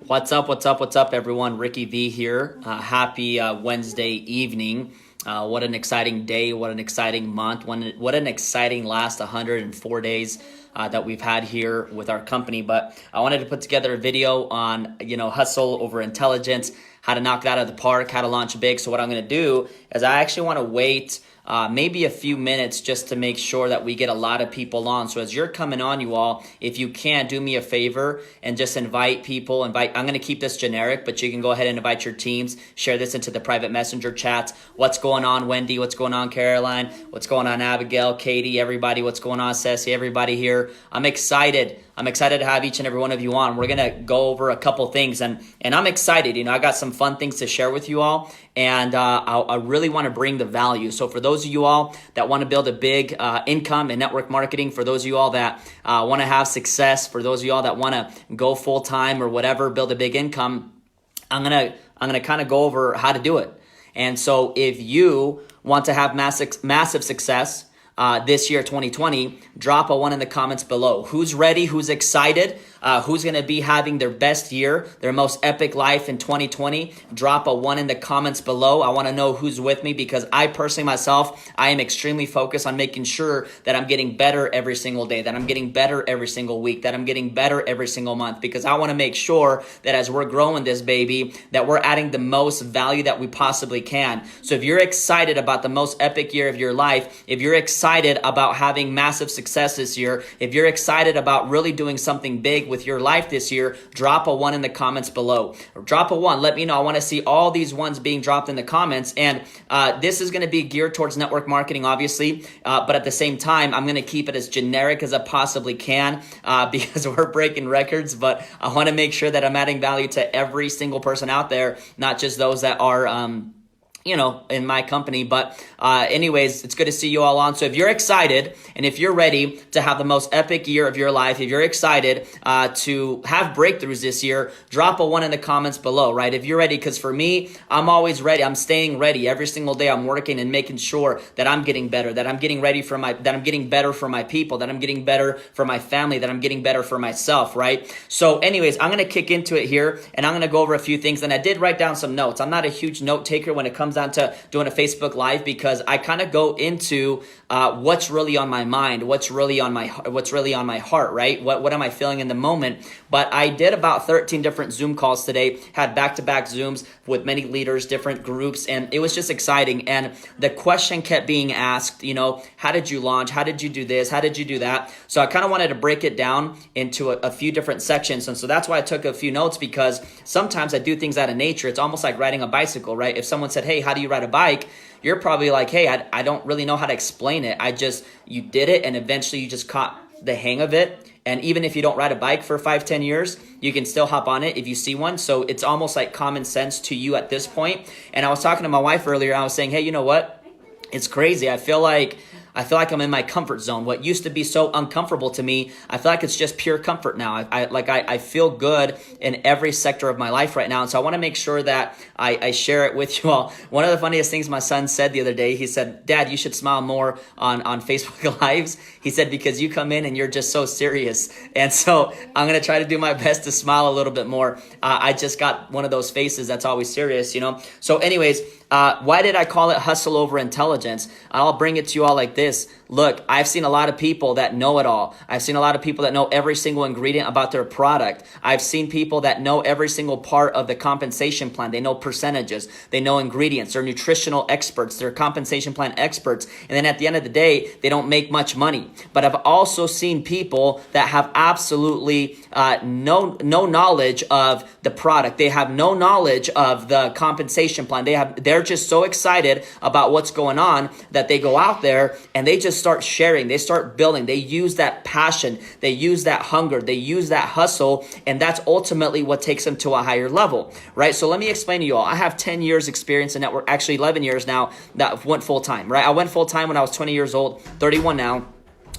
What's up? What's up? What's up, everyone? Ricky V here. Happy Wednesday evening. What an exciting day. What an exciting month. What an exciting last 104 days that we've had here with our company. But I wanted to put together a video on, hustle over intelligence, how to knock that out of the park, how to launch big. So what I'm going to do is I actually want to wait maybe a few minutes just to make sure that we get a lot of people on. So as you're coming on, you all, if you can, do me a favor and just invite people. I'm going to keep this generic, but you can go ahead and invite your teams. Share this into the private messenger chats. What's going on, Wendy? What's going on, Caroline? What's going on, Abigail, Katie, everybody? What's going on, Ceci? Everybody here. I'm excited to have each and every one of you on. We're going to go over a couple things, and I'm excited. I got some fun things to share with you all, and I really want to bring the value. So for those of you all that want to build a big income in network marketing, for those of you all that want to have success, for those of you all that want to go full time or whatever, build a big income, I'm gonna kind of go over how to do it. And so if you want to have massive success this year, 2020, drop a 1 in the comments below. Who's ready? Who's excited? Who's going to be having their best year, their most epic life in 2020? Drop a 1 in the comments below. I want to know who's with me, because I personally myself, I am extremely focused on making sure that I'm getting better every single day, that I'm getting better every single week, that I'm getting better every single month, because I want to make sure that as we're growing this baby, that we're adding the most value that we possibly can. So if you're excited about the most epic year of your life, if you're excited about having massive success this year, if you're excited about really doing something big with your life this year, drop a 1 in the comments below. Drop a 1. Let me know. I want to see all these ones being dropped in the comments. And this is going to be geared towards network marketing, obviously. But at the same time, I'm going to keep it as generic as I possibly can because we're breaking records. But I want to make sure that I'm adding value to every single person out there, not just those that are in my company. But anyways, it's good to see you all on. So if you're excited and if you're ready to have the most epic year of your life, if you're excited to have breakthroughs this year, drop a 1 in the comments below, right? If you're ready, because for me, I'm always ready. I'm staying ready every single day. I'm working and making sure that I'm getting better, that I'm getting ready that I'm getting better for my people, that I'm getting better for my family, that I'm getting better for myself, right? So anyways, I'm going to kick into it here, and I'm going to go over a few things. And I did write down some notes. I'm not a huge note taker when it comes down to doing a Facebook Live, because I kind of go into what's really on my mind, what's really on my heart, right? What am I feeling in the moment? But I did about 13 different Zoom calls today, had back-to-back Zooms with many leaders, different groups, and it was just exciting. And the question kept being asked, how did you launch? How did you do this? How did you do that? So I kind of wanted to break it down into a few different sections. And so that's why I took a few notes, because sometimes I do things out of nature. It's almost like riding a bicycle, right? If someone said, hey, how do you ride a bike? You're probably like, hey, I don't really know how to explain it. You did it, and eventually you just caught the hang of it. And even if you don't ride a bike for 5-10 years, you can still hop on it if you see one. So it's almost like common sense to you at this point. And I was talking to my wife earlier, and I was saying, hey, you know what? It's crazy. I feel like I'm in my comfort zone. What used to be so uncomfortable to me, I feel like it's just pure comfort now. I feel good in every sector of my life right now. And so I want to make sure that I share it with you all. One of the funniest things my son said the other day, he said, Dad, you should smile more on Facebook Lives. He said, because you come in and you're just so serious. And so I'm going to try to do my best to smile a little bit more. I just got one of those faces that's always serious, So anyways, why did I call it hustle over intelligence? I'll bring it to you all like this. Look, I've seen a lot of people that know it all. I've seen a lot of people that know every single ingredient about their product. I've seen people that know every single part of the compensation plan. They know percentages. They know ingredients. They're nutritional experts. They're compensation plan experts. And then at the end of the day, they don't make much money. But I've also seen people that have absolutely no knowledge of the product. They have no knowledge of the compensation plan. They're just so excited about what's going on that they go out there and they just start sharing. They start building. They use that passion. They use that hunger. They use that hustle. And that's ultimately what takes them to a higher level, right? So let me explain to you all. I have 10 years experience in network, actually 11 years now that went full time, right? I went full time when I was 20 years old, 31 now.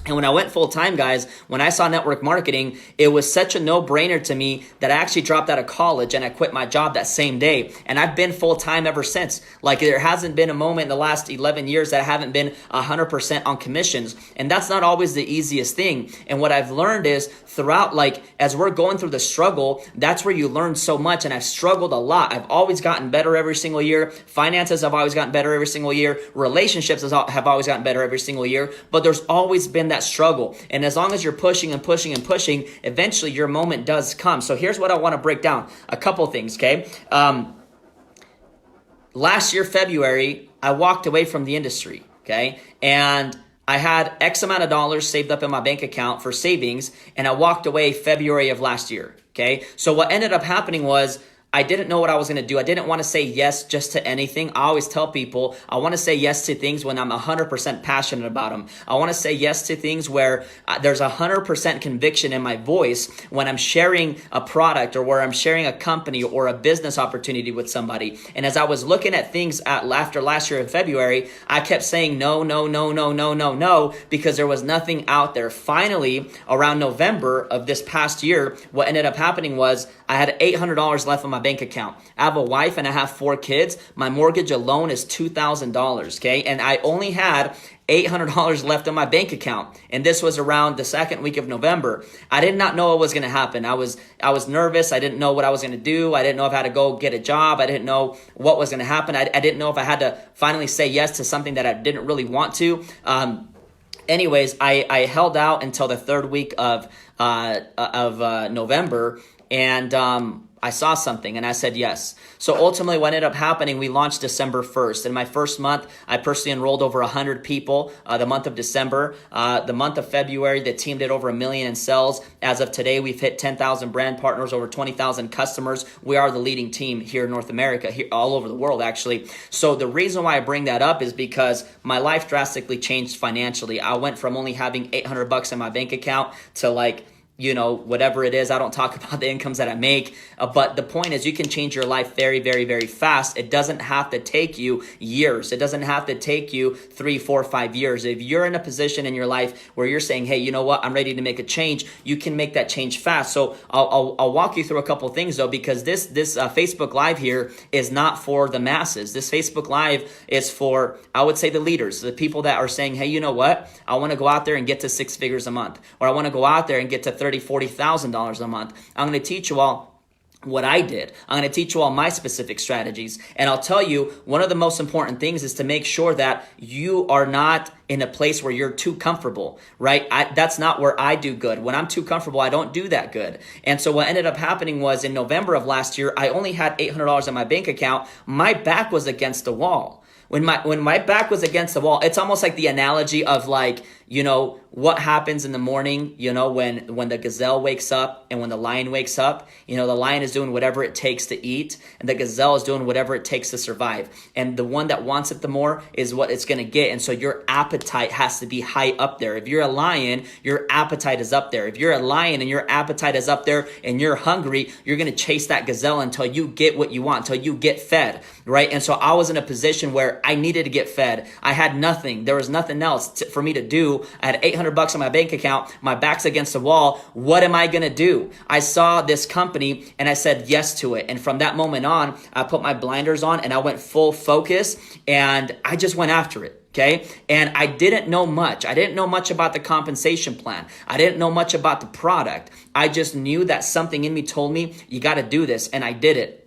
And when I went full time, guys, when I saw network marketing, it was such a no brainer to me that I actually dropped out of college and I quit my job that same day. And I've been full time ever since. Like, there hasn't been a moment in the last 11 years that I haven't been 100% on commissions. And that's not always the easiest thing. And what I've learned is throughout, like, as we're going through the struggle, that's where you learn so much. And I've struggled a lot. I've always gotten better every single year. Finances have always gotten better every single year. Relationships have always gotten better every single year. But there's always been that struggle. And as long as you're pushing and pushing and pushing, eventually your moment does come. So here's what I want to break down. A couple things, okay? Last year, February, I walked away from the industry, okay? And I had X amount of dollars saved up in my bank account for savings, and I walked away February of last year, okay? So what ended up happening was I didn't know what I was going to do. I didn't want to say yes just to anything. I always tell people I want to say yes to things when I'm 100% passionate about them. I want to say yes to things where there's 100% conviction in my voice when I'm sharing a product or where I'm sharing a company or a business opportunity with somebody. And as I was looking at things after last year in February, I kept saying no, no, no, no, no, no, no, because there was nothing out there. Finally, around November of this past year, what ended up happening was I had $800 left on my bank account. I have a wife and I have 4 kids. My mortgage alone is $2,000, okay? And I only had $800 left on my bank account. And this was around the second week of November. I did not know what was going to happen. I was nervous. I didn't know what I was going to do. I didn't know if I had to go get a job. I didn't know what was going to happen. I didn't know if I had to finally say yes to something that I didn't really want to. Anyways, I held out until the third week of November, and I saw something and I said yes. So ultimately what ended up happening, we launched December 1st. In my first month, I personally enrolled over 100 people the month of December. The month of February, the team did over $1 million in sales. As of today, we've hit 10,000 brand partners, over 20,000 customers. We are the leading team here in North America, here all over the world actually. So the reason why I bring that up is because my life drastically changed financially. I went from only having $800 in my bank account to whatever it is. I don't talk about the incomes that I make, but the point is you can change your life very, very, very fast. It doesn't have to take you years. It doesn't have to take you 3, 4, 5 years. If you're in a position in your life where you're saying, hey, you know what, I'm ready to make a change, you can make that change fast. So I'll walk you through a couple things though, because this Facebook Live here is not for the masses. This Facebook Live is for, I would say, the leaders, the people that are saying, hey, you know what, I want to go out there and get to 6 figures a month, or I want to go out there and get to $40,000 a month. I'm going to teach you all what I did. I'm going to teach you all my specific strategies. And I'll tell you, one of the most important things is to make sure that you are not in a place where you're too comfortable, right? That's not where I do good. When I'm too comfortable, I don't do that good. And so what ended up happening was in November of last year, I only had $800 in my bank account. My back was against the wall. When my back was against the wall, it's almost like the analogy of what happens in the morning, when the gazelle wakes up and when the lion wakes up, the lion is doing whatever it takes to eat and the gazelle is doing whatever it takes to survive. And the one that wants it the more is what it's going to get. And so your appetite has to be high up there. If you're a lion, your appetite is up there. If you're a lion and your appetite is up there and you're hungry, you're going to chase that gazelle until you get what you want, until you get fed, right? And so I was in a position where I needed to get fed. I had nothing. There was nothing else for me to do. I had $800 in my bank account. My back's against the wall. What am I going to do? I saw this company and I said yes to it. And from that moment on, I put my blinders on and I went full focus and I just went after it. Okay. And I didn't know much. I didn't know much about the compensation plan. I didn't know much about the product. I just knew that something in me told me, you got to do this. And I did it.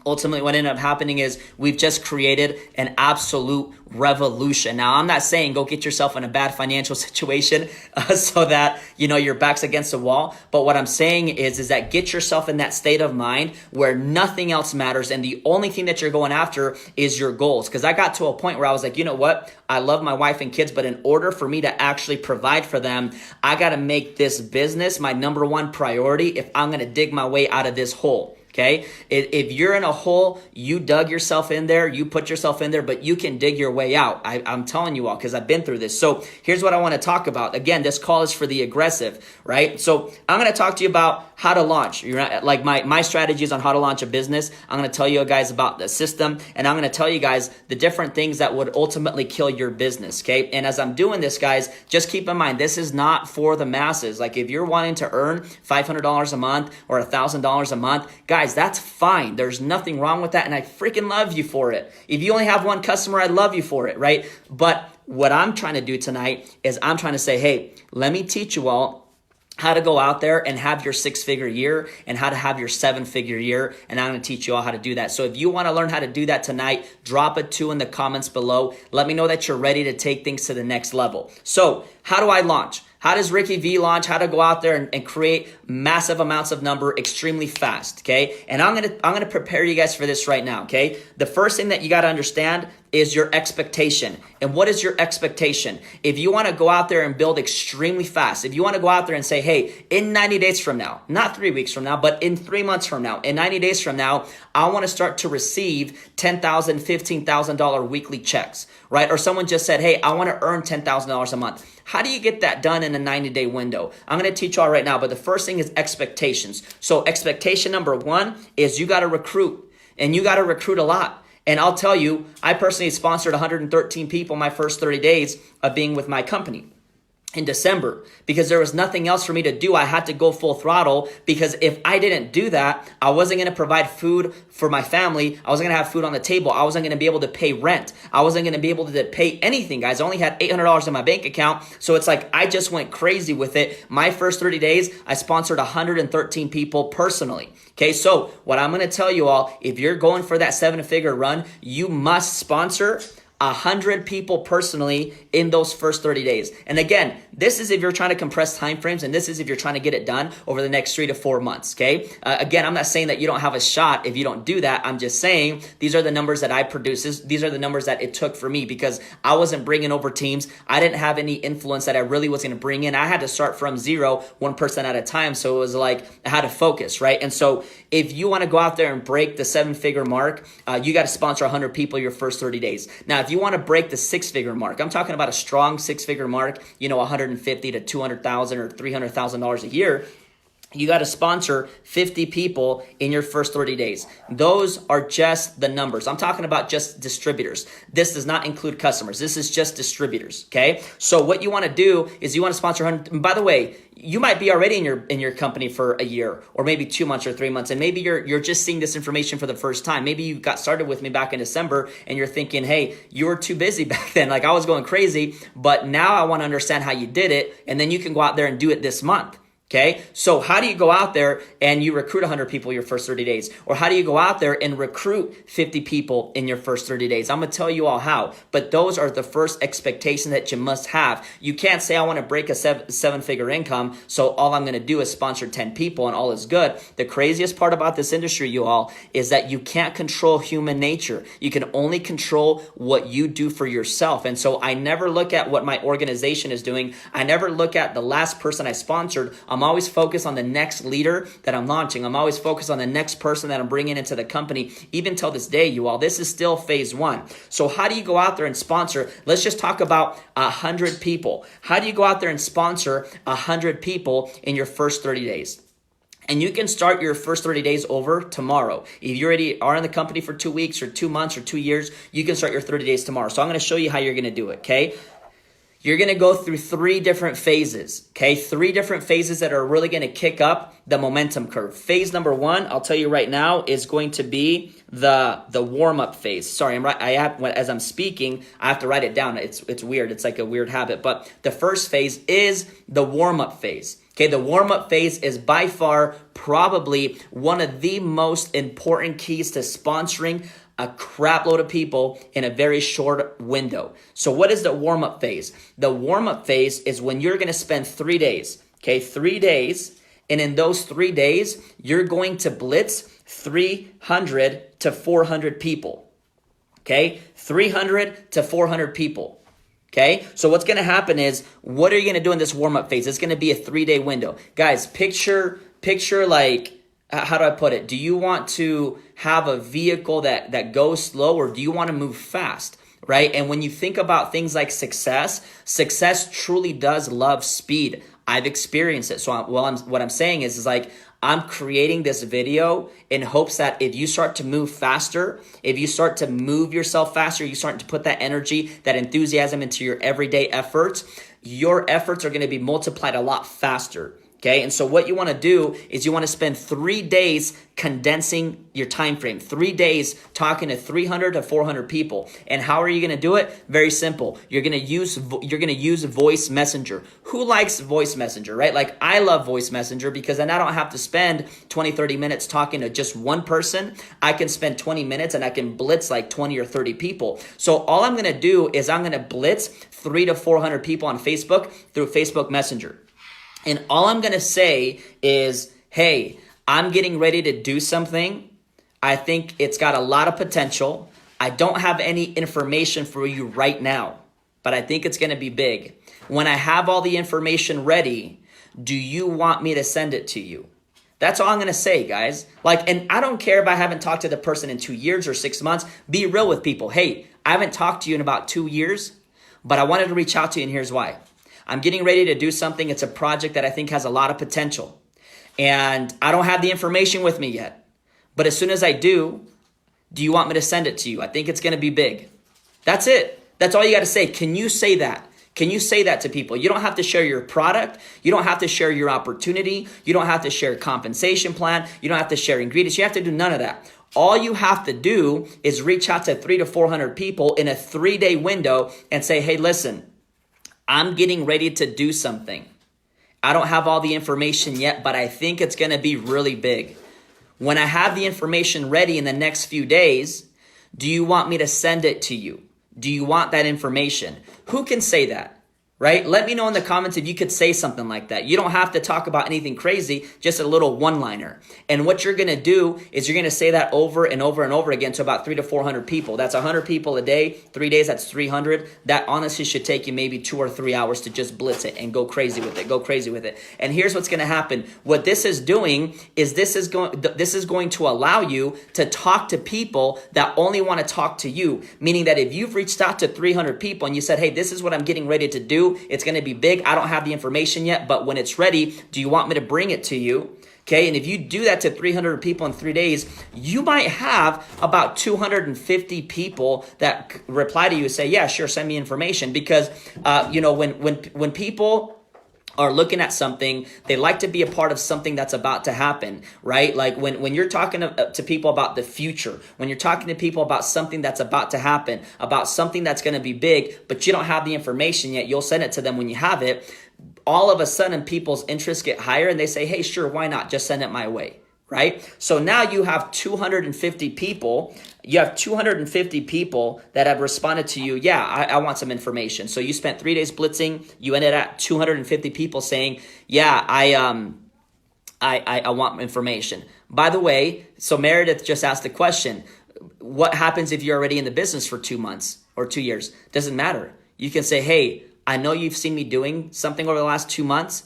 Ultimately, what ended up happening is we've just created an absolute revolution. Now, I'm not saying go get yourself in a bad financial situation so that, your back's against the wall. But what I'm saying is that get yourself in that state of mind where nothing else matters. And the only thing that you're going after is your goals. Because I got to a point where I was like, you know what? I love my wife and kids, but in order for me to actually provide for them, I got to make this business my number one priority if I'm going to dig my way out of this hole. Okay, if you're in a hole, you dug yourself in there, you put yourself in there, but you can dig your way out. I'm telling you all, because I've been through this. So here's what I want to talk about. Again, this call is for the aggressive, right? So I'm going to talk to you about how to launch. You're not, like my strategies on how to launch a business. I'm going to tell you guys about the system, and I'm going to tell you guys the different things that would ultimately kill your business. Okay, and as I'm doing this, guys, just keep in mind this is not for the masses. Like if you're wanting to earn $500 a month or $1,000 a month, guys, that's fine. There's nothing wrong with that. And I freaking love you for it. If you only have one customer, I love you for it, right? But what I'm trying to do tonight is I'm trying to say, hey, let me teach you all how to go out there and have your 6-figure year and how to have your 7-figure year. And I'm going to teach you all how to do that. So if you want to learn how to do that tonight, drop a 2 in the comments below. Let me know that you're ready to take things to the next level. So how do I launch? How does Ricky V launch? How to go out there and create massive amounts of number extremely fast, okay? And I'm gonna prepare you guys for this right now, okay? The first thing that you gotta understand is your expectation. And what is your expectation? If you wanna go out there and build extremely fast, if you wanna go out there and say, hey, in 90 days from now, not 3 weeks from now, but in 3 months from now, in 90 days from now, I wanna start to receive $10,000, $15,000 weekly checks, right? Or someone just said, hey, I wanna earn $10,000 a month. How do you get that done in a 90-day window? I'm going to teach you all right now, but the first thing is expectations. So expectation number 1 is you got to recruit, and you got to recruit a lot. And I'll tell you, I personally sponsored 113 people my first 30 days of being with my company in December, because there was nothing else for me to do. I had to go full throttle, because if I didn't do that, I wasn't going to provide food for my family. I wasn't going to have food on the table. I wasn't going to be able to pay rent. I wasn't going to be able to pay anything, guys. I only had $800 in my bank account. So it's like, I just went crazy with it. My first 30 days, I sponsored 113 people personally. Okay. So what I'm going to tell you all, if you're going for that 7-figure run, you must sponsor 100 people personally in those first 30 days. And again, this is if you're trying to compress time frames, and this is if you're trying to get it done over the next 3 to 4 months, okay? Again, I'm not saying that you don't have a shot if you don't do that. I'm just saying these are the numbers that I produce. These are the numbers that it took for me, because I wasn't bringing over teams. I didn't have any influence that I really was going to bring in. I had to start from zero, 1% at a time. So it was like I had to focus, right? And so if you want to go out there and break the 7-figure mark, you got to sponsor 100 people your first 30 days. Now, if you want to break the 6-figure mark, I'm talking about a strong 6-figure mark, you know, 150 to 200,000 or $300,000 a year, you got to sponsor 50 people in your first 30 days. Those are just the numbers. I'm talking about just distributors. This does not include customers. This is just distributors, okay? So what you want to do is you want to sponsor 100. And by the way, you might be already in your company for a year, or maybe 2 months or 3 months, and maybe you're just seeing this information for the first time. Maybe you got started with me back in December and you're thinking, hey, you were too busy back then. Like I was going crazy, but now I want to understand how you did it, and then you can go out there and do it this month. Okay, so how do you go out there and you recruit 100 people your first 30 days? Or how do you go out there and recruit 50 people in your first 30 days? I'm going to tell you all how, but those are the first expectations that you must have. You can't say, I want to break a 7-figure income, so all I'm going to do is sponsor 10 people and all is good. The craziest part about this industry, you all, is that you can't control human nature. You can only control what you do for yourself. And so I never look at what my organization is doing. I never look at the last person I sponsored. I'm always focused on the next leader that I'm launching. I'm always focused on the next person that I'm bringing into the company. Even till this day, you all, this is still phase 1. So how do you go out there and sponsor? Let's just talk about 100 people. How do you go out there and sponsor 100 people in your first 30 days? And you can start your first 30 days over tomorrow. If you already are in the company for 2 weeks or 2 months or 2 years, you can start your 30 days tomorrow. So I'm going to show you how you're going to do it, okay? You're going to go through 3 different phases, okay? 3 different phases that are really going to kick up the momentum curve. Phase number 1, I'll tell you right now, is going to be the warm-up phase. Sorry, as I'm speaking, I have to write it down. It's weird. It's like a weird habit. But the first phase is the warm-up phase. Okay, the warm-up phase is by far probably one of the most important keys to sponsoring a crap load of people in a very short window. So what is the warm-up phase? The warm-up phase is when you're going to spend 3 days, okay, 3 days, and in those 3 days, you're going to blitz 300 to 400 people, okay, 300 to 400 people. Okay, so what's going to happen is, what are you going to do in this warm-up phase? It's going to be a 3-day window. Guys, picture like how do I put it? Do you want to have a vehicle that goes slow, or do you want to move fast? Right? And when you think about things like success truly does love speed. I've experienced it. So what I'm saying is like, I'm creating this video in hopes that if you start to move faster, if you start to move yourself faster, you start to put that energy, that enthusiasm into your everyday efforts, your efforts are going to be multiplied a lot faster. Okay, and so what you want to do is you want to spend 3 days condensing your time frame, 3 days talking to 300 to 400 people. And how are you going to do it? Very simple. You're going to use voice messenger. Who likes voice messenger, right? Like, I love voice messenger because then I don't have to spend 20-30 minutes talking to just one person. I can spend 20 minutes and I can blitz like 20 or 30 people. So all I'm going to do is I'm going to blitz 300 to 400 people on Facebook through Facebook Messenger. And all I'm going to say is, hey, I'm getting ready to do something. I think it's got a lot of potential. I don't have any information for you right now, but I think it's going to be big. When I have all the information ready, do you want me to send it to you? That's all I'm going to say, guys. Like, and I don't care if I haven't talked to the person in 2 years or 6 months. Be real with people. Hey, I haven't talked to you in about 2 years, but I wanted to reach out to you, and here's why. I'm getting ready to do something. It's a project that I think has a lot of potential. And I don't have the information with me yet. But as soon as I do you want me to send it to you? I think it's going to be big. That's it. That's all you got to say. Can you say that? Can you say that to people? You don't have to share your product. You don't have to share your opportunity. You don't have to share compensation plan. You don't have to share ingredients. You have to do none of that. All you have to do is reach out to 300 to 400 people in a 3-day window and say, hey, listen, I'm getting ready to do something. I don't have all the information yet, but I think it's going to be really big. When I have the information ready in the next few days, do you want me to send it to you? Do you want that information? Who can say that? Right? Let me know in the comments if you could say something like that. You don't have to talk about anything crazy, just a little one-liner. And what you're going to do is you're going to say that over and over and over again to about 300 to 400 people. That's 100 people a day. 3 days, that's 300. That honestly should take you maybe 2 or 3 hours to just blitz it and go crazy with it. Go crazy with it. And here's what's going to happen. What this is doing is this is going to allow you to talk to people that only want to talk to you. Meaning that if you've reached out to 300 people and you said, hey, this is what I'm getting ready to do. It's going to be big. I don't have the information yet, but when it's ready, do you want me to bring it to you? Okay, and if you do that to 300 people in 3 days, you might have about 250 people that reply to you and say, yeah, sure, send me information. Because, when people are looking at something, they like to be a part of something that's about to happen, right? Like when you're talking to people about the future, when you're talking to people about something that's about to happen, about something that's going to be big, but you don't have the information yet, you'll send it to them when you have it. All of a sudden, people's interests get higher and they say, hey, sure, why not? Just send it my way. Right? So now you have 250 people. You have 250 people that have responded to you. Yeah, I want some information. So you spent 3 days blitzing. You ended at 250 people saying, yeah, I want information. By the way, so Meredith just asked the question, what happens if you're already in the business for 2 months or 2 years? Doesn't matter. You can say, hey, I know you've seen me doing something over the last 2 months.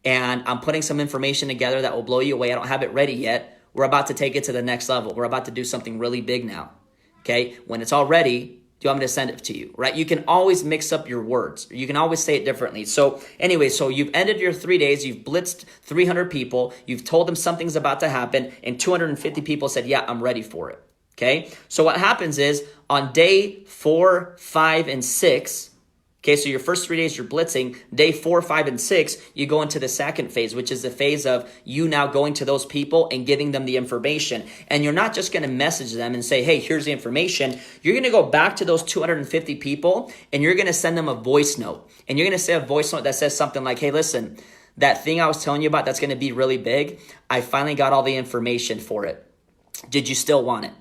And I'm putting some information together that will blow you away. I don't have it ready yet. We're about to take it to the next level. We're about to do something really big now. Okay? When it's all ready, do you want me to send it to you? Right? You can always mix up your words. You can always say it differently. So anyway, so you've ended your 3 days. You've blitzed 300 people. You've told them something's about to happen. And 250 people said, yeah, I'm ready for it. Okay? So what happens is on day 4, 5, and 6, okay, so your first 3 days you're blitzing. Day 4, 5, and 6, you go into the second phase, which is the phase of you now going to those people and giving them the information. And you're not just going to message them and say, hey, here's the information. You're going to go back to those 250 people and you're going to send them a voice note. And you're going to say a voice note that says something like, hey, listen, that thing I was telling you about that's going to be really big, I finally got all the information for it. Did you still want it?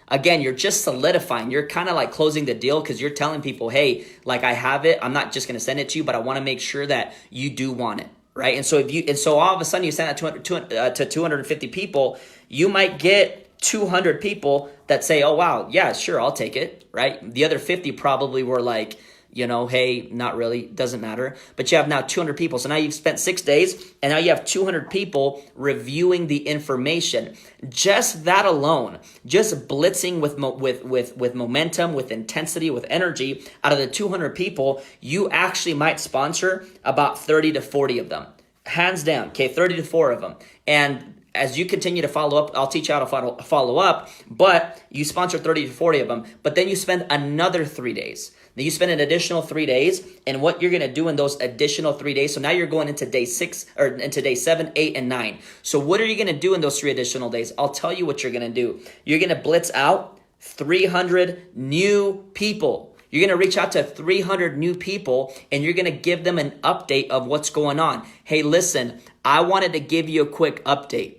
Again, you're just solidifying. You're kind of like closing the deal because you're telling people, hey, like I have it. I'm not just going to send it to you, but I want to make sure that you do want it, right? And so all of a sudden you send that to 250 people, you might get 200 people that say, oh, wow, yeah, sure, I'll take it, right? The other 50 probably were like, hey, not really, doesn't matter. But you have now 200 people. So now you've spent 6 days and now you have 200 people reviewing the information. Just that alone, just blitzing with momentum, with intensity, with energy, out of the 200 people, you actually might sponsor about 30 to 40 of them. Hands down, okay, 30 to 4 of them. And as you continue to follow up, I'll teach you how to follow up, but you sponsor 30 to 40 of them, but then you spend another 3 days. Then you spend an additional 3 days, and what you're going to do in those additional 3 days, so now you're going into day 6, or into day 7, 8, and 9. So what are you going to do in those 3 additional days? I'll tell you what you're going to do. You're going to blitz out 300 new people. You're going to reach out to 300 new people, and you're going to give them an update of what's going on. Hey, listen, I wanted to give you a quick update.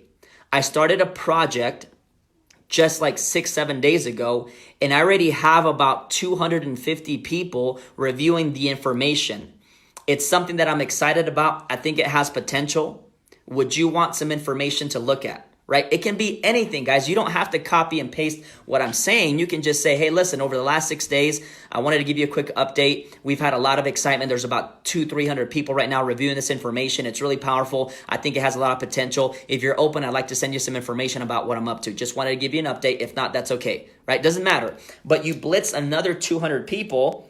I started a project just like 6-7 days ago, and I already have about 250 people reviewing the information. It's something that I'm excited about. I think it has potential. Would you want some information to look at? Right? It can be anything, guys. You don't have to copy and paste what I'm saying. You can just say, hey, listen, over the last 6 days, I wanted to give you a quick update. We've had a lot of excitement. There's about 200-300 people right now reviewing this information. It's really powerful. I think it has a lot of potential. If you're open, I'd like to send you some information about what I'm up to. Just wanted to give you an update. If not, that's okay, right? Doesn't matter. But you blitz another 200 people,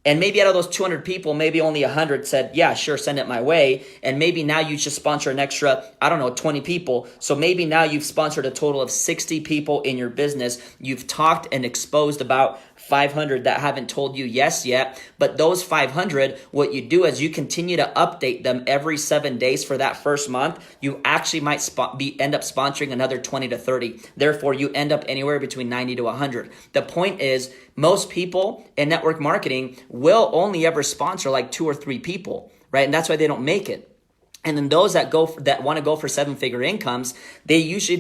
and maybe out of those 200 people, maybe only 100 said, yeah, sure, send it my way. And maybe now you just sponsor an extra, 20 people. So maybe now you've sponsored a total of 60 people in your business. You've talked and exposed about 500 that haven't told you yes yet. But those 500, what you do is you continue to update them every 7 days for that first month. You actually might end up sponsoring another 20 to 30. Therefore, you end up anywhere between 90 to 100. The point is, most people in network marketing will only ever sponsor like 2 or 3 people, right? And that's why they don't make it. And then those that want to go for 7-figure incomes, they usually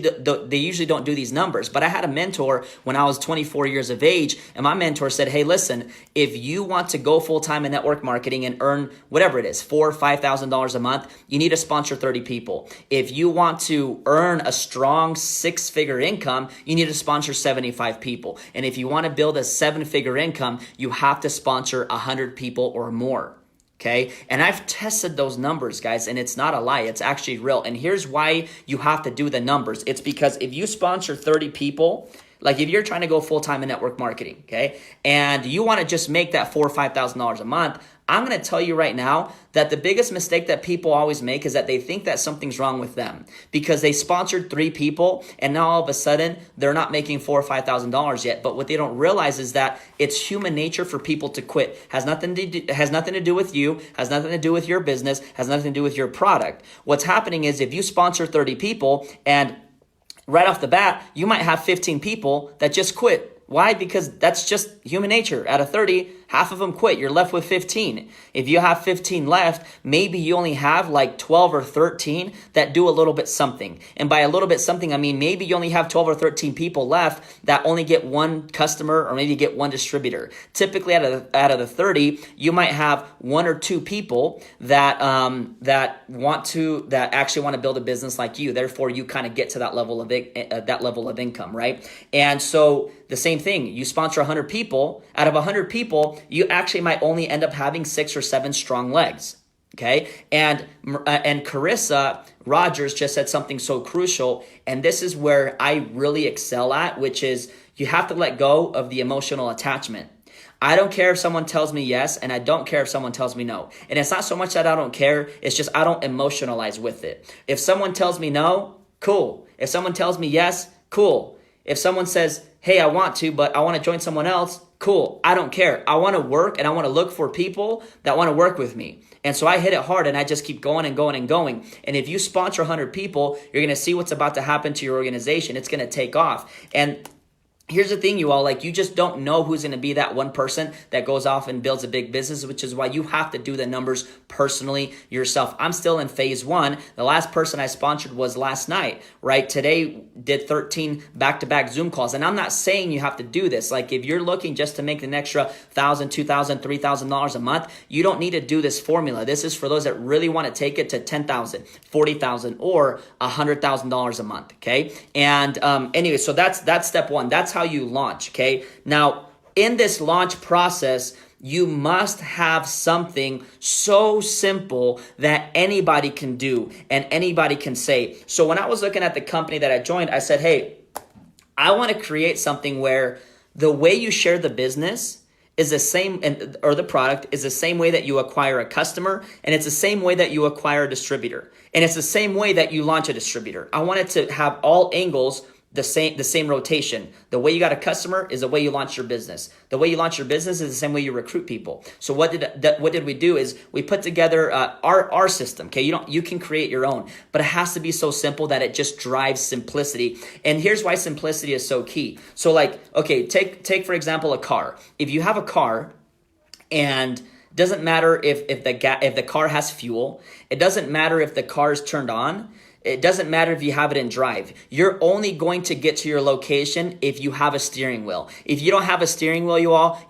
don't do these numbers. But I had a mentor when I was 24 years of age, and my mentor said, hey, listen, if you want to go full-time in network marketing and earn whatever it is, $4,000 or $5,000 a month, you need to sponsor 30 people. If you want to earn a strong 6-figure income, you need to sponsor 75 people. And if you want to build a 7-figure income, you have to sponsor 100 people or more. Okay. And I've tested those numbers, guys, and it's not a lie. It's actually real. And here's why you have to do the numbers. It's because if you sponsor 30 people, like if you're trying to go full-time in network marketing, okay, and you want to just make that $4,000 or $5,000 a month, I'm going to tell you right now that the biggest mistake that people always make is that they think that something's wrong with them because they sponsored 3 people and now all of a sudden they're not making $4,000 or $5,000 yet. But what they don't realize is that it's human nature for people to quit. Has nothing to do with you, has nothing to do with your business, has nothing to do with your product. What's happening is if you sponsor 30 people and right off the bat, you might have 15 people that just quit. Why? Because that's just human nature. Out of 30, half of them quit. You're left with 15. If you have 15 left, maybe you only have like 12 or 13 that do a little bit something. And by a little bit something, I mean maybe you only have 12 or 13 people left that only get 1 customer or maybe get 1 distributor. Typically out of the 30, you might have 1 or 2 people that actually want to build a business like you. Therefore, you kind of get to that level of income, right? And so the same thing, you sponsor 100 people. Out of 100 people, you actually might only end up having 6 or 7 strong legs. Okay. And Carissa Rogers just said something so crucial. And this is where I really excel at, which is you have to let go of the emotional attachment. I don't care if someone tells me yes, and I don't care if someone tells me no. And it's not so much that I don't care. It's just I don't emotionalize with it. If someone tells me no, cool. If someone tells me yes, cool. If someone says, hey, I want to, but I want to join someone else, cool. I don't care. I want to work and I want to look for people that want to work with me. And so I hit it hard and I just keep going and going and going. And if you sponsor 100 people, you're going to see what's about to happen to your organization. It's going to take off. And here's the thing, you all, like, you just don't know who's going to be that one person that goes off and builds a big business, which is why you have to do the numbers personally yourself. I'm still in phase 1. The last person I sponsored was last night, right? Today did 13 back-to-back Zoom calls. And I'm not saying you have to do this. Like, if you're looking just to make an extra $1,000, $2,000, $3,000 a month, you don't need to do this formula. This is for those that really want to take it to $10,000, $40,000, or $100,000 a month, okay? And anyway, so that's step 1. That's how you launch, okay? Now, in this launch process, you must have something so simple that anybody can do and anybody can say. So when I was looking at the company that I joined, I said, hey, I want to create something where the way you share the business is the same, or the product is the same way that you acquire a customer, and it's the same way that you acquire a distributor, and it's the same way that you launch a distributor. I wanted to have all angles the same rotation. The way you got a customer is the way you launch your business. The way you launch your business is the same way you recruit people. So what did we do is we put together our system. Okay, you can create your own, but it has to be so simple that it just drives simplicity. And here's why simplicity is so key. So like, okay, take for example a car. If you have a car, and doesn't matter if the car has fuel, it doesn't matter if the car is turned on. It doesn't matter if you have it in drive. You're only going to get to your location if you have a steering wheel. If you don't have a steering wheel,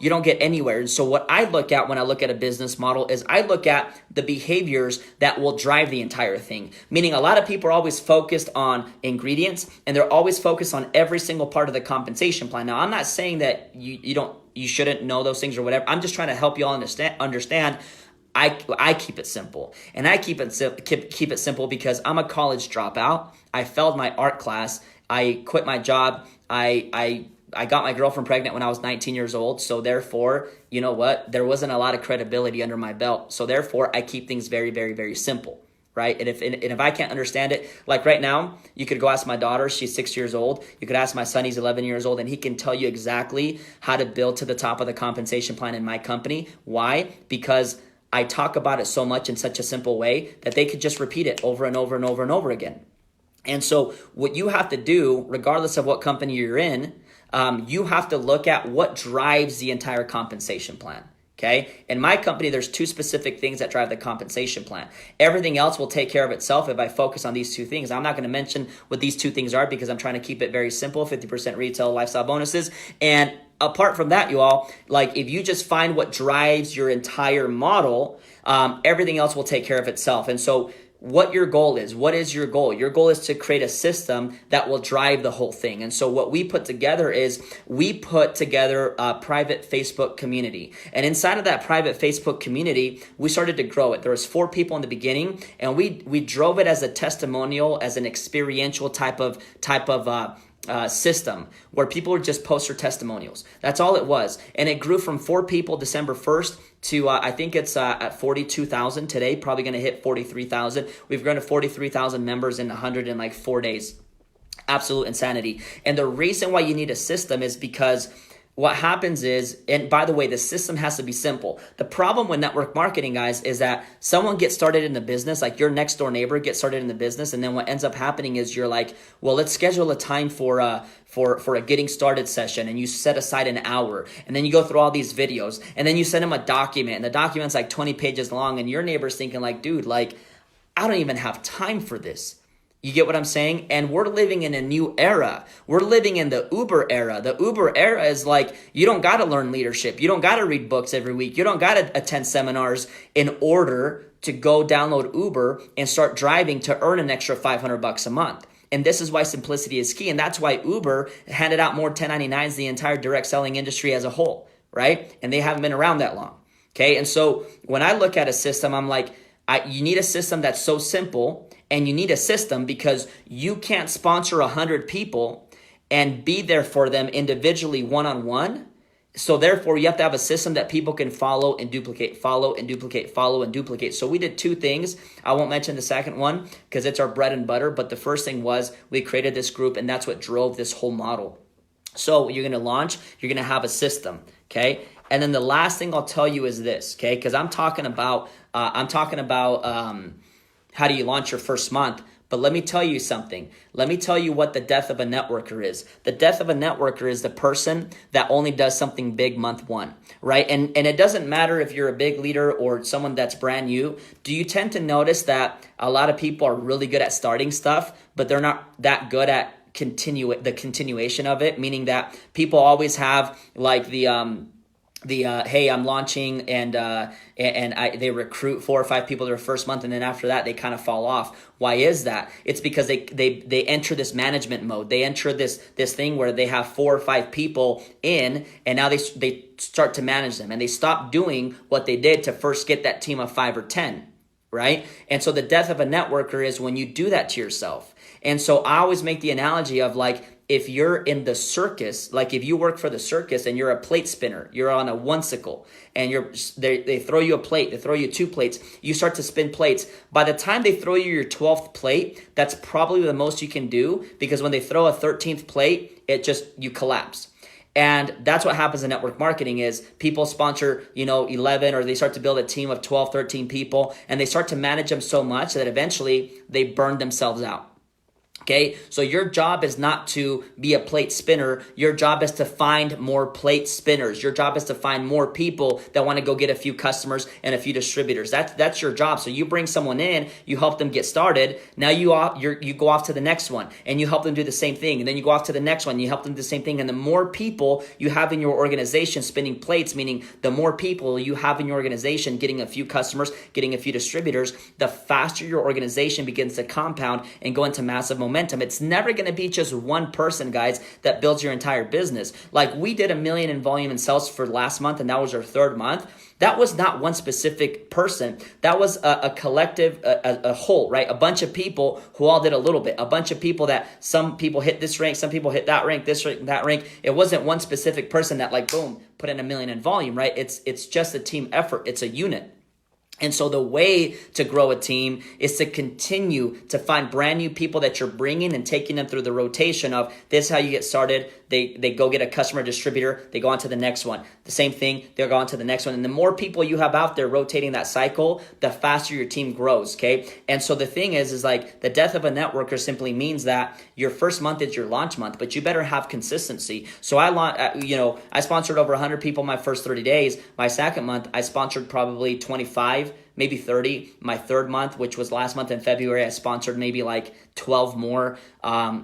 you don't get anywhere. And so what I look at when I look at a business model is I look at the behaviors that will drive the entire thing. Meaning a lot of people are always focused on ingredients, and they're always focused on every single part of the compensation plan. Now, I'm not saying that you shouldn't know those things or whatever. I'm just trying to help you all understand. I keep it simple, and I keep it simple because I'm a college dropout. I failed my art class. I quit my job. I got my girlfriend pregnant when I was 19 years old. So therefore, you know what? There wasn't a lot of credibility under my belt. So therefore, I keep things very, very, very simple, right? And if I can't understand it, like right now, you could go ask my daughter. She's 6 years old. You could ask my son. He's 11 years old, and he can tell you exactly how to build to the top of the compensation plan in my company. Why? Because I talk about it so much in such a simple way that they could just repeat it over and over and over and over again. And so what you have to do, regardless of what company you're in, you have to look at what drives the entire compensation plan. Okay. In my company, there's two specific things that drive the compensation plan. Everything else will take care of itself if I focus on these two things. I'm not going to mention what these two things are because I'm trying to keep it very simple. 50% retail, lifestyle bonuses. And apart from that, you all, like if you just find what drives your entire model, everything else will take care of itself. And so what your goal is. What is your goal? Your goal is to create a system that will drive the whole thing. And so what we put together is we put together a private Facebook community. And inside of that private Facebook community, we started to grow it. There was 4 people in the beginning, and we drove it as a testimonial, as an experiential type of system where people would just post their testimonials. That's all it was. And it grew from 4 people December 1st to I think it's at 42,000 today, probably going to hit 43,000. We've grown to 43,000 members in 104 days. Absolute insanity. And the reason why you need a system is because what happens is, and by the way, the system has to be simple. The problem with network marketing, guys, is that someone gets started in the business, like your next door neighbor gets started in the business, and then what ends up happening is you're like, well, let's schedule a time for a getting started session, and you set aside an hour, and then you go through all these videos, and then you send them a document, and the document's like 20 pages long, and your neighbor's thinking like, dude, like, I don't even have time for this. You get what I'm saying? And we're living in a new era. We're living in the Uber era. The Uber era is like, you don't got to learn leadership. You don't got to read books every week. You don't got to attend seminars in order to go download Uber and start driving to earn an extra $500 a month. And this is why simplicity is key. And that's why Uber handed out more 1099s than the entire direct selling industry as a whole, right? And they haven't been around that long. Okay. And so when I look at a system, I'm like, you need a system that's so simple. And you need a system because you can't sponsor 100 people and be there for them individually one-on-one. So therefore, you have to have a system that people can follow and duplicate, follow and duplicate, follow and duplicate. So we did 2 things. I won't mention the second one because it's our bread and butter. But the first thing was we created this group, and that's what drove this whole model. So you're going to launch, you're going to have a system, okay? And then the last thing I'll tell you is this, okay? Because I'm talking about how do you launch your first month? But let me tell you something. Let me tell you what the death of a networker is. The death of a networker is the person that only does something big month 1, right? And it doesn't matter if you're a big leader or someone that's brand new. Do you tend to notice that a lot of people are really good at starting stuff, but they're not that good at the continuation of it? Meaning that people always have like the hey, I'm launching, and they recruit 4 or 5 people their first month, and then after that they kind of fall off. Why is that? It's because they enter this management mode. They enter this thing where they have 4 or 5 people in, and now they start to manage them, and they stop doing what they did to first get that team of 5 or 10. Right? And so the death of a networker is when you do that to yourself. And so I always make the analogy of, like, if you're in the circus, like if you work for the circus and you're a plate spinner, you're on a one-sickle, and they throw you a plate, they throw you 2 plates, you start to spin plates. By the time they throw you your 12th plate, that's probably the most you can do, because when they throw a 13th plate, you collapse. And that's what happens in network marketing is people sponsor, 11, or they start to build a team of 12, 13 people, and they start to manage them so much that eventually they burn themselves out. Okay, so your job is not to be a plate spinner. Your job is to find more plate spinners. Your job is to find more people that want to go get a few customers and a few distributors. That's your job. So you bring someone in, you help them get started. Now you go off to the next one, and you help them do the same thing. And then you go off to the next one, and you help them do the same thing. And the more people you have in your organization spinning plates, meaning the more people you have in your organization getting a few customers, getting a few distributors, the faster your organization begins to compound and go into massive momentum. It's never going to be just one person, guys, that builds your entire business. Like, we did $1 million in volume in sales for last month, and that was our 3rd month. That was not one specific person. That was a collective, a whole, right? A bunch of people who all did a little bit. A bunch of people that some people hit this rank, some people hit that rank, this rank, that rank. It wasn't one specific person that, like, boom, put in $1 million in volume, right? It's just a team effort. It's a unit. And so the way to grow a team is to continue to find brand new people that you're bringing and taking them through the rotation of, this is how you get started. They go get a customer distributor. They go on to the next one. The same thing, they'll go on to the next one. And the more people you have out there rotating that cycle, the faster your team grows, okay? And so the thing is like, the death of a networker simply means that your first month is your launch month, but you better have consistency. So I sponsored over 100 people my first 30 days. My second month, I sponsored probably 25, maybe 30. My 3rd month, which was last month in February, I sponsored maybe like 12 more.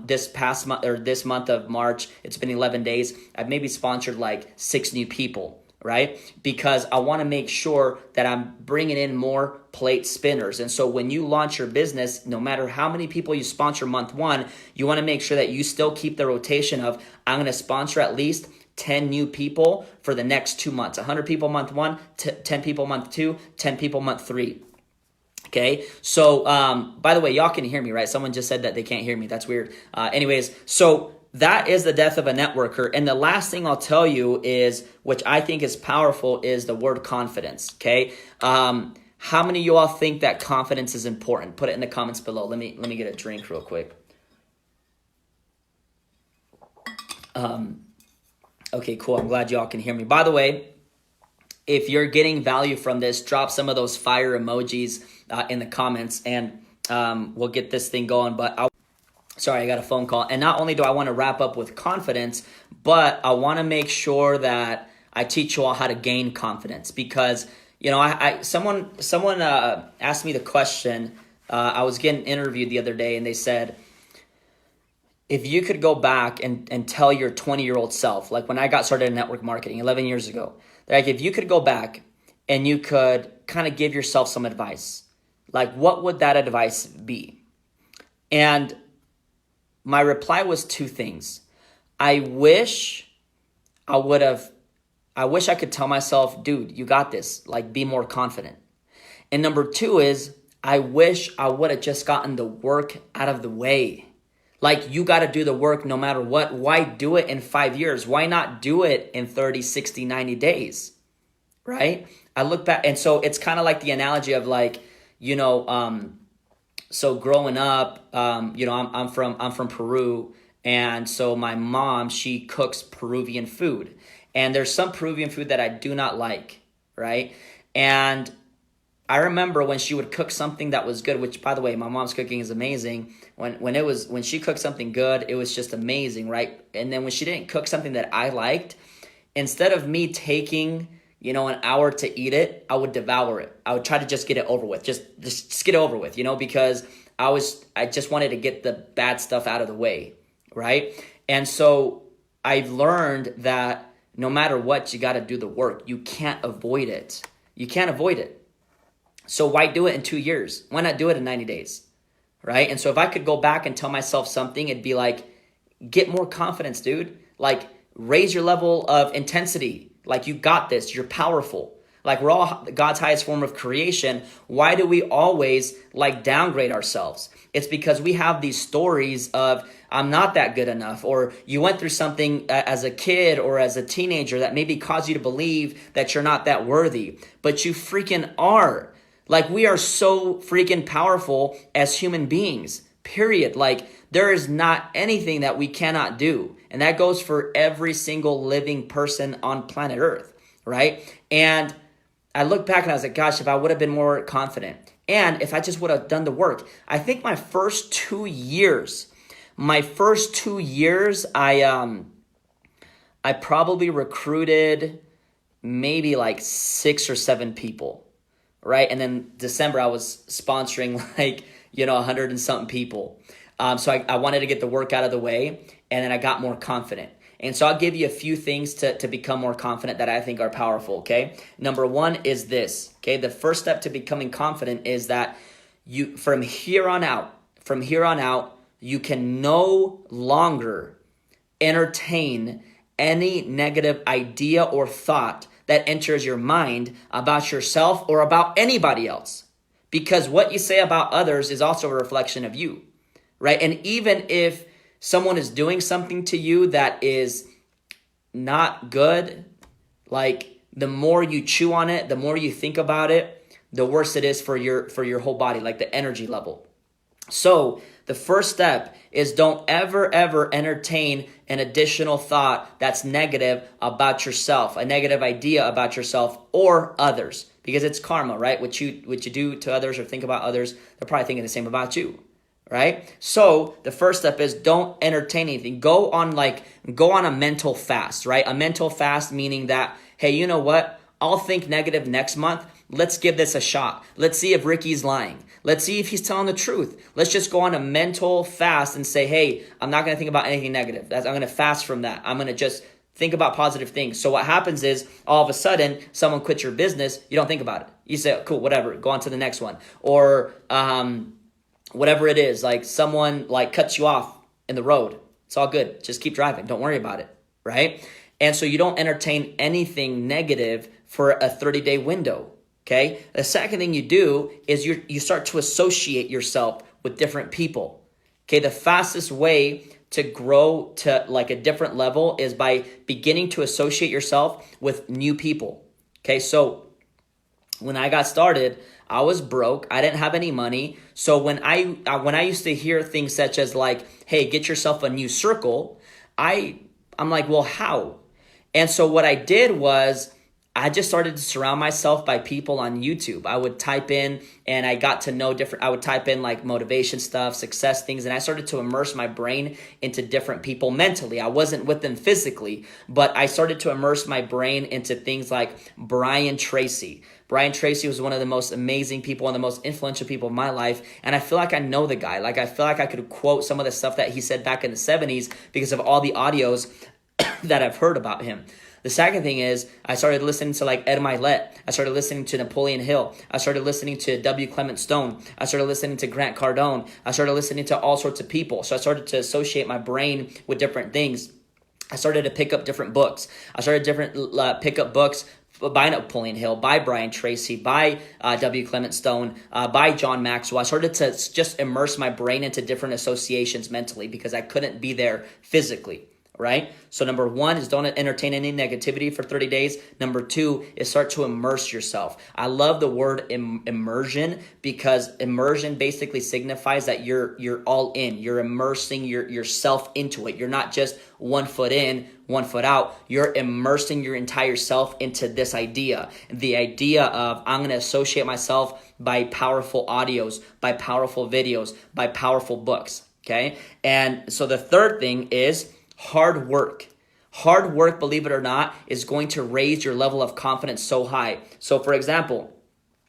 This past month, or this month of March, it's been 11 days. I've maybe sponsored like 6 new people, right? Because I want to make sure that I'm bringing in more plate spinners. And so when you launch your business, no matter how many people you sponsor month 1, you want to make sure that you still keep the rotation of, I'm going to sponsor at least 10 new people for the next 2 months. 100 people month 1, 10 people month 2, 10 people month 3. Okay, so by the way, y'all can hear me, right? Someone just said that they can't hear me. That's weird. Anyways, so that is the death of a networker. And the last thing I'll tell you is, which I think is powerful, is the word confidence. Okay, how many of you all think that confidence is important? Put it in the comments below. Let me get a drink real quick. Okay, cool. I'm glad y'all can hear me. By the way, if you're getting value from this, drop some of those fire emojis in the comments, and we'll get this thing going. But sorry, I got a phone call. And not only do I want to wrap up with confidence, but I want to make sure that I teach you all how to gain confidence, because someone asked me the question. I was getting interviewed the other day, and they said, if you could go back and tell your 20-year-old self, like when I got started in network marketing 11 years ago, like if you could go back and you could kind of give yourself some advice, like what would that advice be? And my reply was 2 things. I wish I could tell myself, dude, you got this, like be more confident. And number 2 is, I wish I would have just gotten the work out of the way. Like, you got to do the work no matter what. Why do it in 5 years? Why not do it in 30, 60, 90 days? Right? I look back, and so it's kind of like the analogy of like, so growing up, I'm from Peru, and so my mom, she cooks Peruvian food, and there's some Peruvian food that I do not like, right? And I remember when she would cook something that was good, which, by the way, my mom's cooking is amazing. When she cooked something good, it was just amazing, right? And then when she didn't cook something that I liked, instead of me taking, an hour to eat it, I would devour it. I would try to just get it over with, just get it over with, because I just wanted to get the bad stuff out of the way, right? And so I've learned that no matter what, you got to do the work. You can't avoid it. You can't avoid it. So why do it in 2 years? Why not do it in 90 days? Right? And so if I could go back and tell myself something, it'd be like, get more confidence, dude. Like, raise your level of intensity. Like, you got this. You're powerful. Like, we're all God's highest form of creation. Why do we always like downgrade ourselves? It's because we have these stories of, I'm not that good enough, or you went through something as a kid or as a teenager that maybe caused you to believe that you're not that worthy, but you freaking are. Like, we are so freaking powerful as human beings, period. Like, there is not anything that we cannot do. And that goes for every single living person on planet Earth, right? And I look back and I was like, gosh, if I would have been more confident, and if I just would have done the work. I think my first 2 years, I probably recruited maybe like 6 or 7 people, right? And then December, I was sponsoring like, 100 and something people. So I wanted to get the work out of the way, and then I got more confident. And so I'll give you a few things to become more confident that I think are powerful, okay? Number one is this, okay? The first step to becoming confident is that you, from here on out, you can no longer entertain any negative idea or thought that enters your mind about yourself or about anybody else. Because what you say about others is also a reflection of you, right? And even if someone is doing something to you that is not good, like, the more you chew on it, the more you think about it, the worse it is for your whole body, like the energy level. So the first step is don't ever entertain an additional thought that's negative about yourself, a negative idea about yourself or others, because it's karma, right? What you do to others or think about others, they're probably thinking the same about you. Right? So the first step is don't entertain anything. Go on a mental fast, right? A mental fast meaning that, hey, you know what? I'll think negative next month. Let's give this a shot. Let's see if Ricky's lying. Let's see if he's telling the truth. Let's just go on a mental fast and say, hey, I'm not going to think about anything negative. I'm going to fast from that. I'm going to just think about positive things. So what happens is all of a sudden someone quits your business. You don't think about it. You say, cool, whatever, go on to the next one. Or, whatever it is, like someone like cuts you off in the road. It's all good. Just keep driving. Don't worry about it, right? And so you don't entertain anything negative for a 30-day window, okay? The second thing you do is you start to associate yourself with different people, okay? The fastest way to grow to like a different level is by beginning to associate yourself with new people, okay? So when I got started, I was broke. I didn't have any money. So when I used to hear things such as like, hey, get yourself a new circle, I'm like, well, how? And so what I did was I just started to surround myself by people on YouTube. I would type in and I got to know I would type in like motivation stuff, success things, and I started to immerse my brain into different people mentally. I wasn't with them physically, but I started to immerse my brain into things like Brian Tracy. Brian Tracy was one of the most amazing people, one of the most influential people of my life. And I feel like I know the guy. Like, I feel like I could quote some of the stuff that he said back in the 70s because of all the audios that I've heard about him. The second thing is I started listening to like Ed Milet. I started listening to Napoleon Hill. I started listening to W. Clement Stone. I started listening to Grant Cardone. I started listening to all sorts of people. So I started to associate my brain with different things. I started to pick up different books. I started pick up books by Napoleon Hill, by Brian Tracy, by W. Clement Stone, by John Maxwell. I started to just immerse my brain into different associations mentally because I couldn't be there physically, right? So number one is don't entertain any negativity for 30 days. Number two is start to immerse yourself. I love the word immersion because immersion basically signifies that you're all in. You're immersing yourself into it. You're not just 1 foot in, 1 foot out. You're immersing your entire self into this idea. The idea of I'm going to associate myself by powerful audios, by powerful videos, by powerful books, okay? And so the third thing is hard work. Hard work, believe it or not, is going to raise your level of confidence so high. So for example,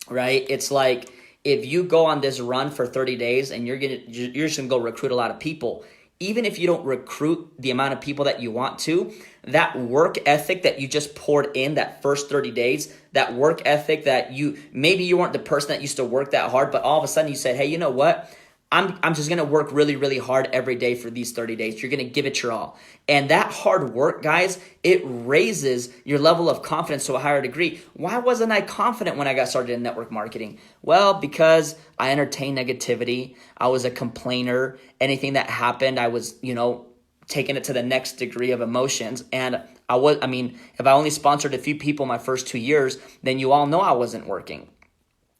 right, it's like if you go on this run for 30 days and you're just gonna go recruit a lot of people, even if you don't recruit the amount of people that you want to, that work ethic that you just poured in that first 30 days, that work ethic that maybe you weren't the person that used to work that hard, but all of a sudden you said, hey, you know what? I'm just going to work really, really hard every day for these 30 days. You're going to give it your all. And that hard work, guys, it raises your level of confidence to a higher degree. Why wasn't I confident when I got started in network marketing? Well, because I entertained negativity. I was a complainer. Anything that happened, I was, taking it to the next degree of emotions. And if I only sponsored a few people my first 2 years, then you all know I wasn't working.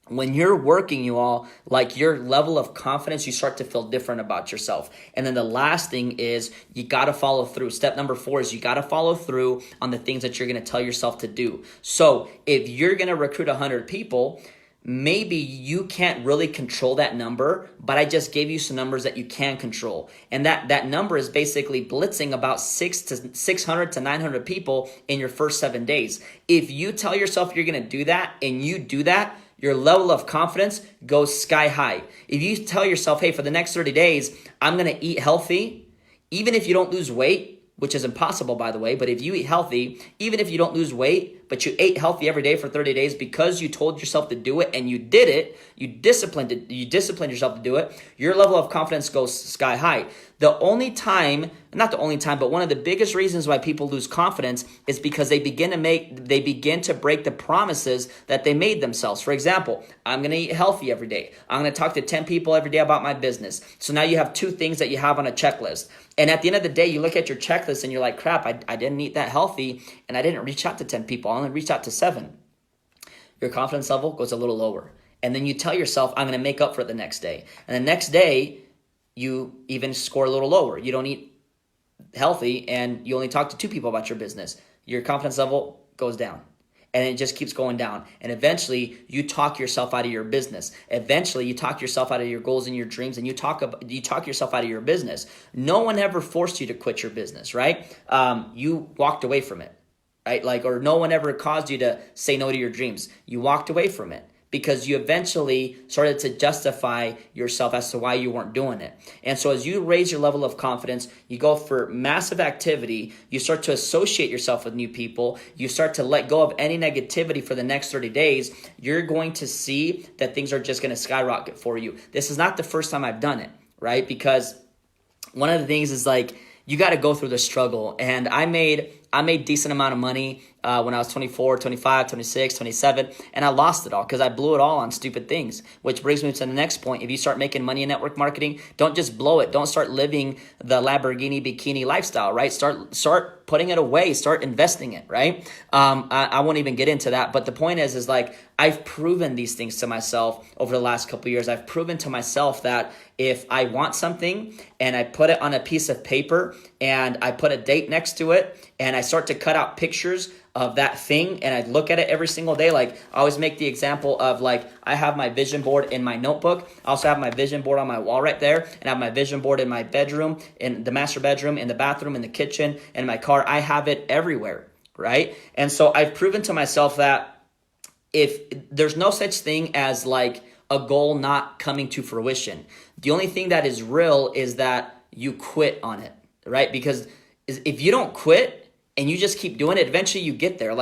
When you're working, you all, like your level of confidence, you start to feel different about yourself. And then the last thing is you got to follow through. Step number 4 is you got to follow through on the things that you're going to tell yourself to do. So if you're going to recruit 100 people, maybe you can't really control that number, but I just gave you some numbers that you can control. And that number is basically blitzing about 600 to 900 people in your first 7 days. If you tell yourself you're going to do that and you do that, your level of confidence goes sky high. If you tell yourself, hey, for the next 30 days, I'm going to eat healthy, even if you don't lose weight, which is impossible, by the way, but if you eat healthy, even if you don't lose weight, but you ate healthy every day for 30 days because you told yourself to do it and you did it, you disciplined yourself to do it, your level of confidence goes sky high. Not the only time, but one of the biggest reasons why people lose confidence is because they begin to break the promises that they made themselves. For example, I'm going to eat healthy every day. I'm going to talk to 10 people every day about my business. So now you have 2 things that you have on a checklist. And at the end of the day, you look at your checklist and you're like, crap, I didn't eat that healthy and I didn't reach out to 10 people. I only reached out to 7. Your confidence level goes a little lower. And then you tell yourself, I'm going to make up for it the next day. And the next day, you even score a little lower. You don't eat healthy and you only talk to 2 people about your business. Your confidence level goes down. And it just keeps going down. And eventually, you talk yourself out of your business. Eventually, you talk yourself out of your goals and your dreams, and you talk yourself out of your business. No one ever forced you to quit your business, right? You walked away from it, right? Or no one ever caused you to say no to your dreams. You walked away from it because you eventually started to justify yourself as to why you weren't doing it. And so as you raise your level of confidence, you go for massive activity, you start to associate yourself with new people, you start to let go of any negativity for the next 30 days, you're going to see that things are just going to skyrocket for you. This is not the first time I've done it, right? Because one of the things is you got to go through the struggle. And I made decent amount of money when I was 24, 25, 26, 27, and I lost it all because I blew it all on stupid things, which brings me to the next point. If you start making money in network marketing, don't just blow it. Don't start living the Lamborghini bikini lifestyle, right? Start putting it away, start investing it, right? I won't even get into that, but the point is I've proven these things to myself over the last couple of years. I've proven to myself that if I want something and I put it on a piece of paper and I put a date next to it and I start to cut out pictures of that thing and I look at it every single day. I always make the example of I have my vision board in my notebook. I also have my vision board on my wall right there, and I have my vision board in my bedroom, in the master bedroom, in the bathroom, in the kitchen, in my car. I have it everywhere, right? And so I've proven to myself that if there's no such thing as a goal not coming to fruition. The only thing that is real is that you quit on it, right? Because if you don't quit and you just keep doing it, eventually you get there.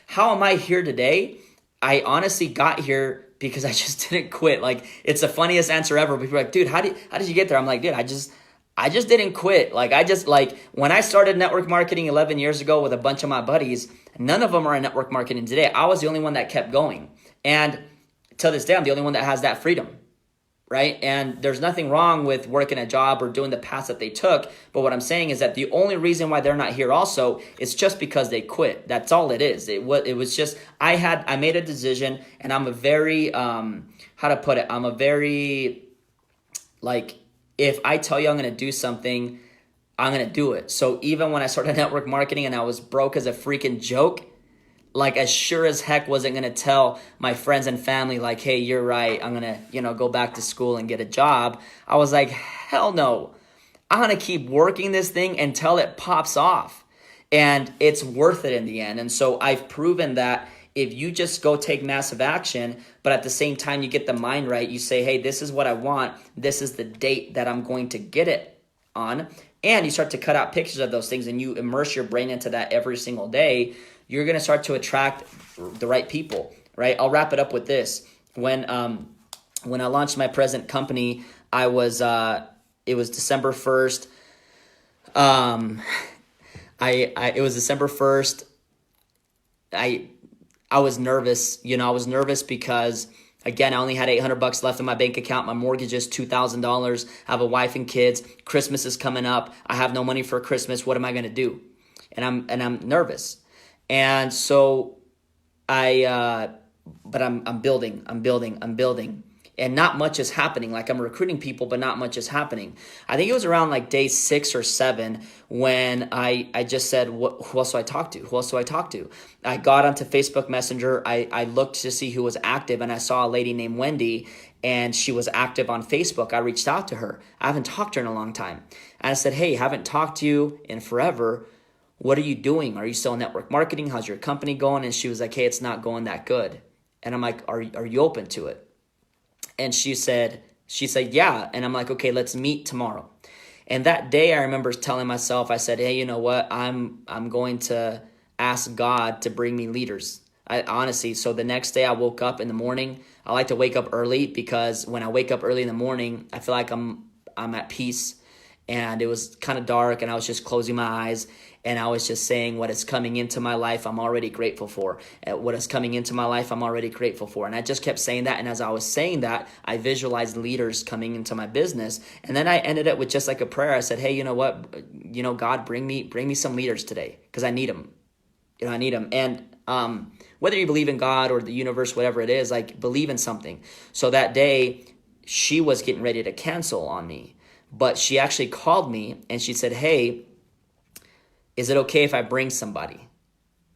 How am I here today? I honestly got here because I just didn't quit. It's the funniest answer ever. People are like, dude, how did you get there? I'm like, dude, I just didn't quit. When I started network marketing 11 years ago with a bunch of my buddies, none of them are in network marketing today. I was the only one that kept going. And to this day, I'm the only one that has that freedom, right? And there's nothing wrong with working a job or doing the path that they took. But what I'm saying is that the only reason why they're not here also is just because they quit. That's all it is. It was just, I made a decision, and I'm a very, I'm a very, if I tell you I'm going to do something, I'm going to do it. So even when I started network marketing and I was broke as a freaking joke, as sure as heck wasn't going to tell my friends and family, hey, you're right, I'm going to, go back to school and get a job. I was like, hell no. I'm going to keep working this thing until it pops off. And it's worth it in the end. And so I've proven that if you just go take massive action, but at the same time you get the mind right, you say, hey, this is what I want. This is the date that I'm going to get it on. and you start to cut out pictures of those things and you immerse your brain into that every single day, you're going to start to attract the right people, right? I'll wrap it up with this. When I launched my present company, I was it was December 1st. It was December 1st. I was nervous. I was nervous because, again, I only had $800 left in my bank account. My mortgage is $2,000. I have a wife and kids. Christmas is coming up. I have no money for Christmas. What am I going to do? And I'm nervous. And so but I'm building. And not much is happening. Like, I'm recruiting people, but not much is happening. I think it was around like day 6 or 7 when I just said, who else do I talk to? I got onto Facebook Messenger. I looked to see who was active, and I saw a lady named Wendy, and she was active on Facebook. I reached out to her. I haven't talked to her in a long time. And I said, hey, haven't talked to you in forever. What are you doing? Are you still in network marketing? How's your company going? And she was like, hey, it's not going that good. And I'm like, are you open to it? And she said, yeah. And I'm like, okay, let's meet tomorrow. And that day I remember telling myself, I said, hey, you know what? I'm going to ask God to bring me leaders. Honestly, so the next day I woke up in the morning. I like to wake up early because when I wake up early in the morning, I feel like I'm at peace. And it was kind of dark, and I was just closing my eyes, and I was just saying, what is coming into my life, I'm already grateful for. What is coming into my life, I'm already grateful for. And I just kept saying that, and as I was saying that, I visualized leaders coming into my business. And then I ended it with just like a prayer. I said, hey, you know what? God, bring me some leaders today, because I need them. I need them. And whether you believe in God or the universe, whatever it is, like, believe in something. So that day, she was getting ready to cancel on me. But she actually called me and she said, hey, is it okay if I bring somebody?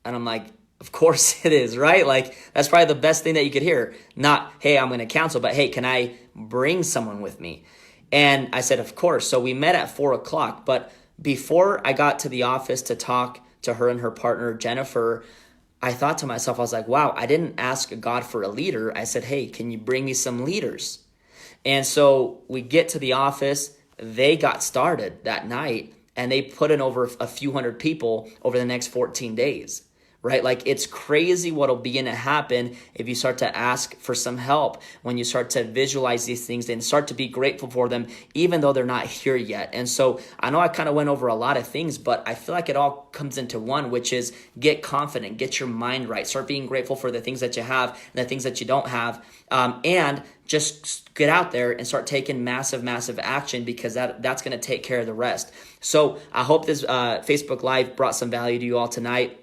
And I'm like, of course it is, right? Like, that's probably the best thing that you could hear. Not, hey, I'm going to cancel, but hey, can I bring someone with me? And I said, of course. So we met at 4:00. But before I got to the office to talk to her and her partner, Jennifer, I thought to myself, I was like, wow, I didn't ask God for a leader. I said, hey, can you bring me some leaders? And so we get to the office. They got started that night, and they put in over a few hundred people over the next 14 days, right? Like, it's crazy what'll begin to happen if you start to ask for some help, when you start to visualize these things and start to be grateful for them, even though they're not here yet. And so I know I kind of went over a lot of things, but I feel like it all comes into one, which is get confident, get your mind right, start being grateful for the things that you have and the things that you don't have, and just get out there and start taking massive action, because that's going to take care of the rest. So I hope this Facebook Live brought some value to you all tonight.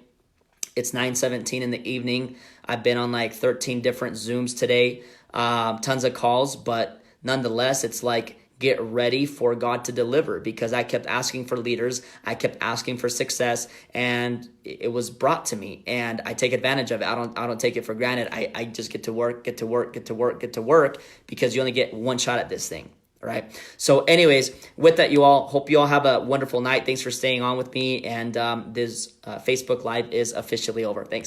It's 9:17 in the evening. I've been on like 13 different Zooms today, tons of calls, but nonetheless, it's like, get ready for God to deliver, because I kept asking for leaders. I kept asking for success, and it was brought to me, and I take advantage of it. I don't take it for granted. I just get to work, because you only get one shot at this thing. Right. So anyways, with that, hope you all have a wonderful night. Thanks for staying on with me. And this Facebook Live is officially over. Thanks.